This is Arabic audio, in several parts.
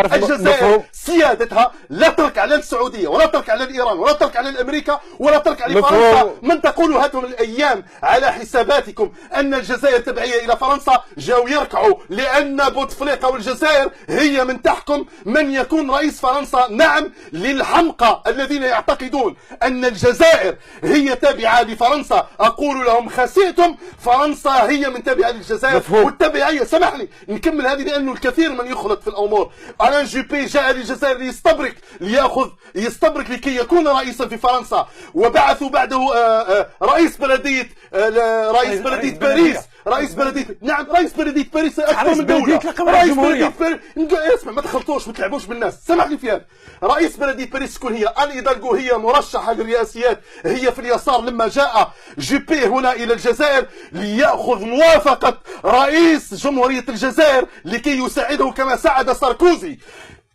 الجزائر سيادتها لا ترك على السعوديه ولا ترك على ايران ولا ترك على الامريكا ولا ترك على فرنسا. من تقولوا هذم الايام على حساباتكم ان الجزائر تبعيه الى فرنسا جاوا يركعوا لان بوتفليقه والجزائر هي من تحكم من يكون رئيس فرنسا. نعم، للحمقى الذين يعتقدون ان الجزائر هي تابعه لفرنسا اقول لهم خسئتم. فرنسا هي من تابعه للجزائر والتبعيه. سمح لي نكمل هذه لانه الكثير من يخلط في الامور. الان جوبي جاء للجزائر يستبرك لكي يكون رئيسا في فرنسا، وبعثوا بعده رئيس بلديه باريس. رئيس بلديه باريس اكثر من دوله. رئيس بلديه باريس اسمع، ما تخلطوش ما تلعبوش بالناس. سمح لي في هذا. رئيس بلديه باريس شكون هي؟ ان ايدالغو هي مرشحه للرئاسيات، هي في اليسار. لما جاء جوبي هنا الى الجزائر ليأخذ موافقه رئيس جمهوريه الجزائر لكي يساعده كما ساعد ساركوزي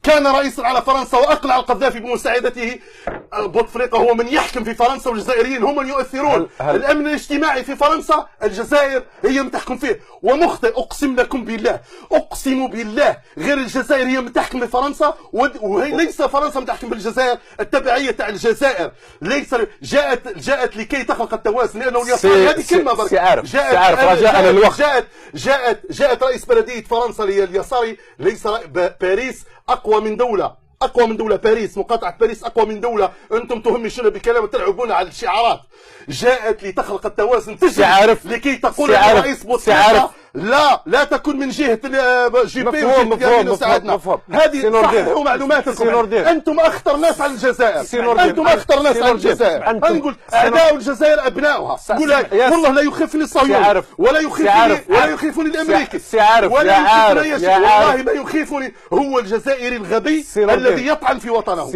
كان رئيسا على فرنسا واقلع القذافي بمساعدته. بوتفليقه هو من يحكم في فرنسا والجزائريين هم من يؤثرون. الامن الاجتماعي في فرنسا الجزائر هي من تحكم فيه. ومخطئ، اقسم لكم بالله، اقسم بالله غير الجزائر هي من تحكم بفرنسا وهي ليس فرنسا من تحكم بالجزائر. التبعيه تاع الجزائر ليس جاءت لكي تخلق التوازن لانه اليسار هذه كلمه برك. جاءت رئيس بلديه فرنسا اليساري. ليس باريس اقوى من دوله باريس، مقاطعه باريس اقوى من دوله. انتم تهمشون بكلام وتلعبون على الشعارات. جاءت لتخلق التوازن، تجري لكي تقول لرئيس بوتفليقه لا تكن من جهه جيبي وجهه ساعدنا. هذه صححوا معلوماتكم. انتم اخطر ناس على الجزائر. انتم اخطر ناس على الجزائر. نقول اعداء الجزائر ابناؤها. قول والله لا يخيفني الصهيوني ولا يخيفني الامريكي ولا يخيفني والله ما يخيفني هو الجزائري الغبي الذي يطعن في وطنه.